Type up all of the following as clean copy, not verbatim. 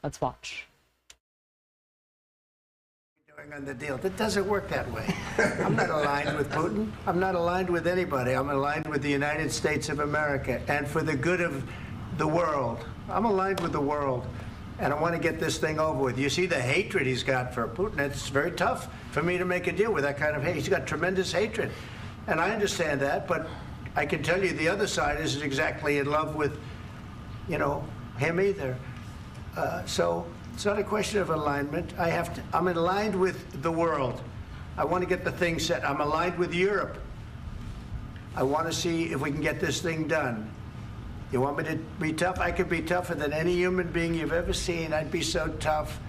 Let's watch. On the deal. That doesn't work that way. I'm not aligned with Putin. I'm not aligned with anybody. I'm aligned with the United States of America and for the good of the world. I'm aligned with the world, and I want to get this thing over with. You see the hatred he's got for Putin. It's very tough for me to make a deal with that kind of hate. He's got tremendous hatred, and I understand that, but I can tell you the other side isn't exactly in love with, him either. So it's not a question of alignment. I'm aligned with the world. I want to get the thing set. I'm aligned with Europe. I want to see if we can get this thing done. You want me to be tough? I could be tougher than any human being you've ever seen. I'd be so tough.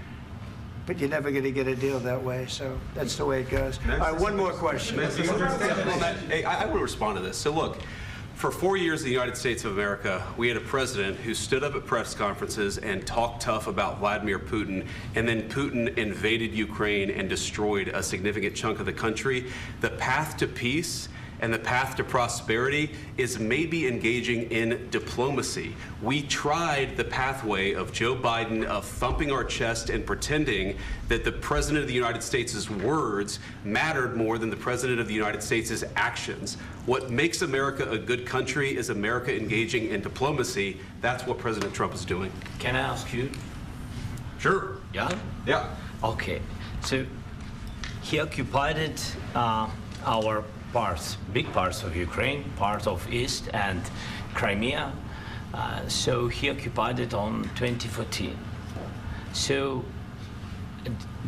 But you're never going to get a deal that way, so that's the way it goes. All right, one more question. Hey, I will respond to this. So look, for 4 years in the United States of America, we had a president who stood up at press conferences and talked tough about Vladimir Putin, and then Putin invaded Ukraine and destroyed a significant chunk of the country. The path to peace and the path to prosperity is maybe engaging in diplomacy. We tried the pathway of Joe Biden of thumping our chest and pretending that the President of the United States' words mattered more than the President of the United States' actions. What makes America a good country is America engaging in diplomacy. That's what President Trump is doing. Can I ask you? Sure. Yeah? Yeah. Okay. So he occupied our parts, big parts of Ukraine, part of East and Crimea. So he occupied it on 2014. So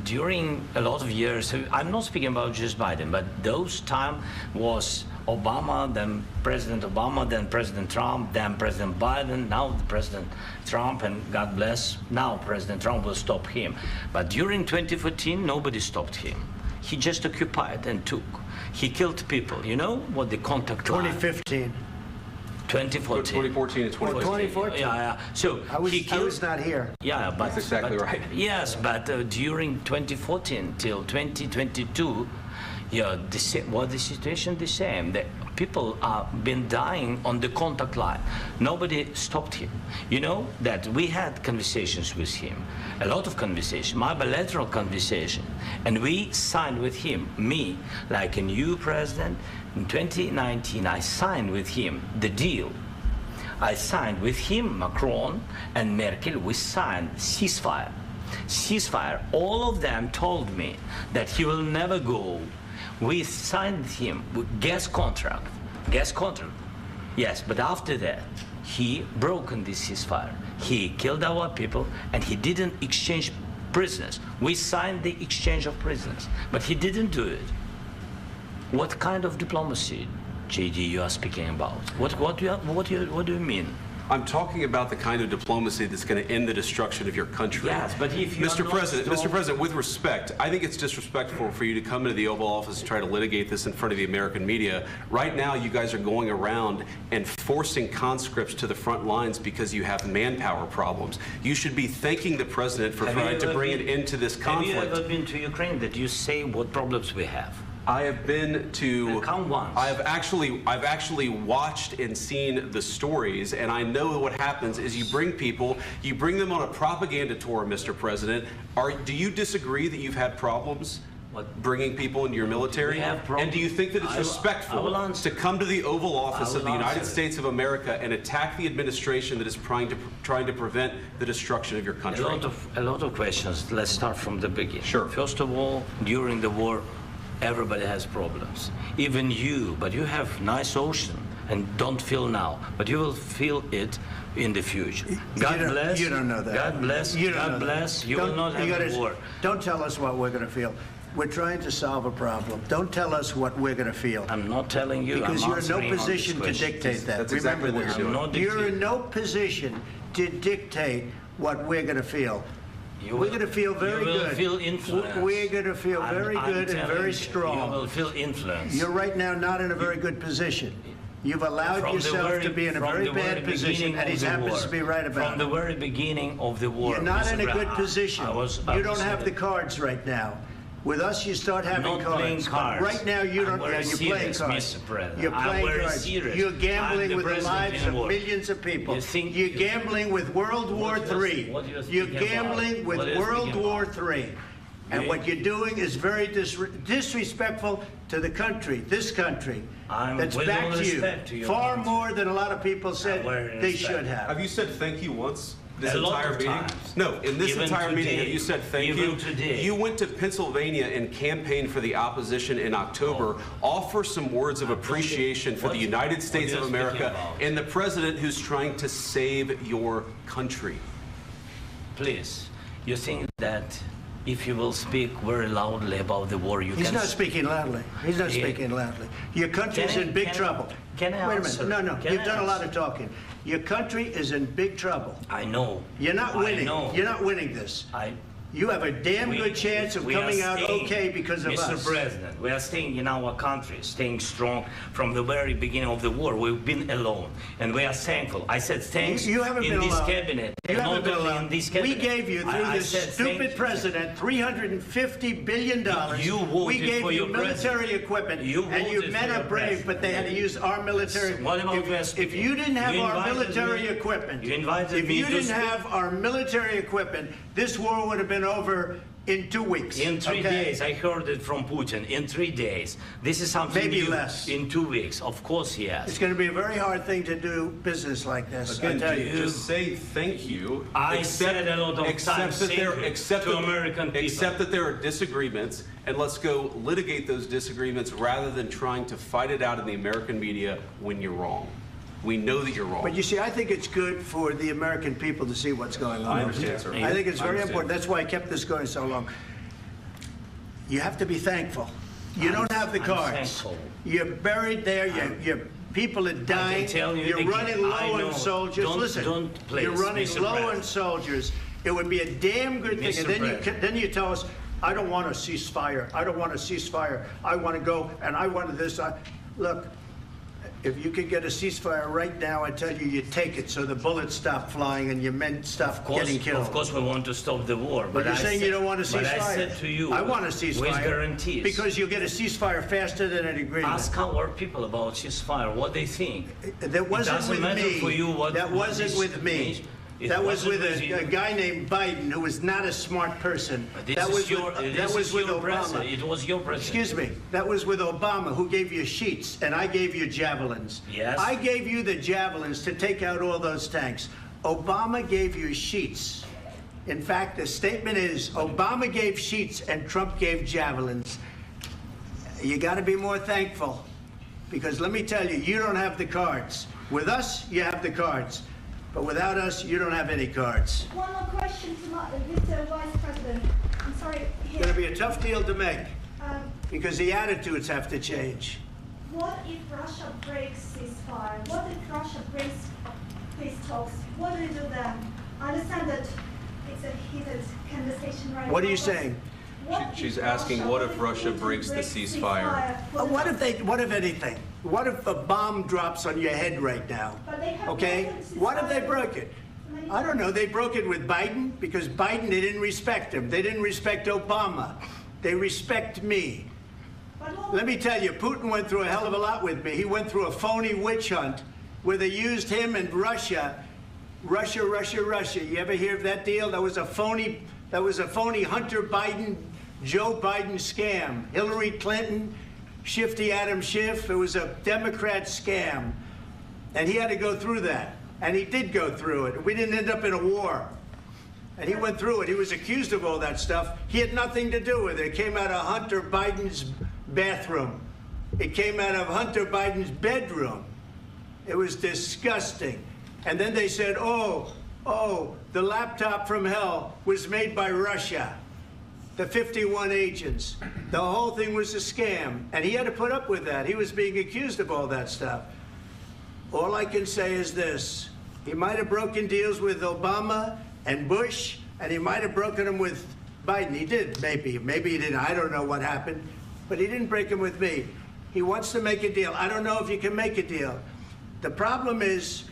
during a lot of years, so I'm not speaking about just Biden, but those time was Obama, then President Obama, then President Trump, then President Biden, now the President Trump, and God bless, now President Trump will stop him. But during 2014, nobody stopped him. He just occupied and took. He killed people. You know what the contact line? 2015. 2014. 2014 and 2014. 2014. Yeah. So I was not here. Yeah, but that's exactly right. Yes, but during 2014 till 2022, yeah, the situation the same. The people have been dying on the contact line. Nobody stopped him. You know that we had conversations with him, a lot of conversation, my bilateral conversation, and we signed with him, me, like a new president. In 2019, I signed with him the deal. I signed with him, Macron and Merkel, we signed ceasefire. Ceasefire, all of them told me that he will never go. We signed him with gas contract, yes, but after that, he broken this ceasefire. He killed our people, and he didn't exchange prisoners. We signed the exchange of prisoners, but he didn't do it. What kind of diplomacy, JD, you are speaking about? What do you mean? I'm talking about the kind of diplomacy that's going to end the destruction of your country. Yes, but if you Mr. President, with respect, I think it's disrespectful for you to come into the Oval Office and try to litigate this in front of the American media. Right now, you guys are going around and forcing conscripts to the front lines because you have manpower problems. You should be thanking the President for trying to bring an end to this conflict. Have you ever been to Ukraine that you say what problems we have? I have been to. Count once. I've actually watched and seen the stories, and I know what happens is you bring them on a propaganda tour, Mr. President. Do you disagree that you've had problems bringing people into your military? And do you think that it's respectful to come to the Oval Office of the United States of America and attack the administration that is trying to prevent the destruction of your country? A lot of questions. Let's start from the beginning. Sure. First of all, during the war, everybody has problems, even you, but you have nice ocean and don't feel now, but you will feel it in the future. God bless. You don't know that. God bless. God bless. You will not have a war. Don't tell us what we're going to feel. We're trying to solve a problem. Don't tell us what we're going to feel. I'm not telling you. Because you're in no position to dictate that. That's exactly what you're doing. You're in no position to dictate what we're going to feel. We're going to feel very good. You will feel influence. We're going to feel very good and very strong. You will feel influence. You're right now not in a very good position. You've allowed yourself to be in a very bad position, and he happens to be right about it. From the very beginning of the war. You're not in a good position. You don't have the cards right now. With us, you start having Not cards. playing cards. But right now, you don't. I'm very You're playing serious, cards. Mr. President. You're I'm playing very cards. serious. You're I'm gambling the with the president lives in of war. millions of people. You think You're you- gambling with World War What III. what you're You're speaking gambling about? with What you're World speaking War about? III. And Yeah. what you're doing is very disrespectful to the country, this country, I'm that's with all backed respect to you your far country. more than a lot of people said very they respect. should have. Have you said thank you once? This A lot entire of meeting? times. No, in this Even entire meeting, today. have you said thank Even you? today. You went to Pennsylvania and campaigned for the opposition in October. Offer some words of appreciation for the What- United what States you're of speaking America about. and the president who's trying to save your country. Please, you think that if you will speak very loudly about the war, you He's can... not speaking loudly. He's not Yeah. speaking loudly. Your country's Can I- in big can I- trouble. can I Wait a answer? minute. No, Can you've I done a lot answer? of talking. Your country is in big trouble. I know. You're not winning. I know. You're not winning this. You have a damn We- good chance of we are coming out staying, okay because of Mr. us. President, we are staying in our country, staying strong from the very beginning of the war. We've been alone, and we are thankful. I said thanks You haven't in been this alone. cabinet. You and haven't not been only alone. in this We cabinet. gave you, through I this said stupid thank you. president, $350 billion. You voted we gave for you your military president. equipment, You and your voted men for are your brave, president. but they had to use our military. What about if, West if you didn't have You our invited military me- equipment, you invited if me you to didn't speak- have our military equipment, this war would have been over in 2 weeks. In 3 okay? days, I heard it from Putin. In 3 days, this is something Maybe new. less. In 2 weeks, of course, yes. It's going to be a very hard thing to do business like this. I Again, tell you. just say thank you. I said a lot of except times that thank there, you except to that- American people. Except that there are disagreements, and let's go litigate those disagreements rather than trying to fight it out in the American media when you're wrong. We know that you're wrong. But you see, I think it's good for the American people to see what's going on. I understand, sir. I think it's I very understand. important. That's why I kept this going so long. You have to be thankful. You don't have the I'm cards. thankful. You're buried there. Your people are dying. tell you You're again, running I low know. on soldiers. Don't- Listen, don't please, you're running Mr. low on President. soldiers. It would be a damn good thing. Mr. And then you tell us, I don't want a ceasefire. I don't want a ceasefire. I want to go and I want this. Look, if you could get a ceasefire right now, I tell you, you take it so the bullets stop flying and your men stop getting killed. Of course, we want to stop the war. But you're I saying said- you don't want a ceasefire. But I said to you, I want a ceasefire. with guarantees. Because you'll get a ceasefire faster than an agreement. Ask our people about ceasefire, what they think. That wasn't doesn't with matter me. for you what- that what wasn't this with me. means. It That was wasn't with with you. a guy named Biden who was not a smart person. This That is was your, with, this that was is with your Obama. president. It was your president. Excuse me. That was with Obama, who gave you sheets, and I gave you javelins. Yes. I gave you the javelins to take out all those tanks. Obama gave you sheets. In fact, the statement is Obama gave sheets and Trump gave javelins. You got to be more thankful, because let me tell you, you don't have the cards. With us, you have the cards. But without us, you don't have any cards. One more question to Mr. Vice President. I'm sorry. It's going to be a tough deal to make, Um, because the attitudes have to change. what if Russia breaks ceasefire? What if Russia breaks peace talks? What do you do then? I understand that it's a heated conversation right now. What are you but saying? what She's if asking, what if Russia Putin breaks the breaks ceasefire? for the- What if anything? What if a bomb drops on your head right now? But they have Okay? broken ceasefire. What if they broke it? I don't know. They broke it with Biden because Biden, they didn't respect him. They didn't respect Obama. They respect me. But what- Let me tell you, Putin went through a hell of a lot with me. He went through a phony witch hunt where they used him and Russia. Russia. You ever hear of that deal? That was a phony Hunter Biden, Joe Biden scam. Hillary Clinton, Shifty Adam Schiff. It was a Democrat scam. And he had to go through that. And he did go through it. We didn't end up in a war. And he went through it. He was accused of all that stuff. He had nothing to do with it. It came out of Hunter Biden's bathroom. It came out of Hunter Biden's bedroom. It was disgusting. And then they said, oh, the laptop from hell was made by Russia. The 51 agents. The whole thing was a scam. And he had to put up with that. He was being accused of all that stuff. All I can say is this. He might have broken deals with Obama and Bush, and he might have broken them with Biden. He did, maybe. Maybe he didn't. I don't know what happened. But he didn't break them with me. He wants to make a deal. I don't know if you can make a deal. The problem is,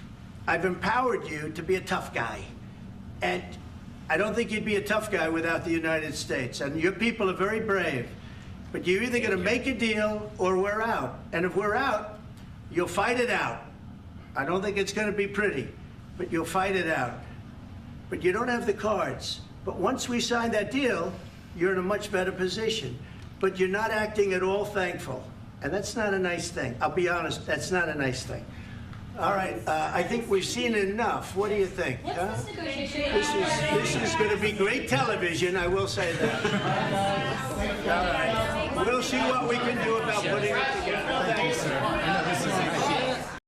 I've empowered you to be a tough guy. And I don't think you'd be a tough guy without the United States. And your people are very brave. But you're either going to make a deal or we're out. And if we're out, you'll fight it out. I don't think it's going to be pretty, but you'll fight it out. But you don't have the cards. But once we sign that deal, you're in a much better position. But you're not acting at all thankful. And that's not a nice thing. I'll be honest, that's not a nice thing. All right, I think we've seen enough. What do you think? What's this negotiation? This is going to be great television, I will say that. All right. We'll see what we can do about putting it together.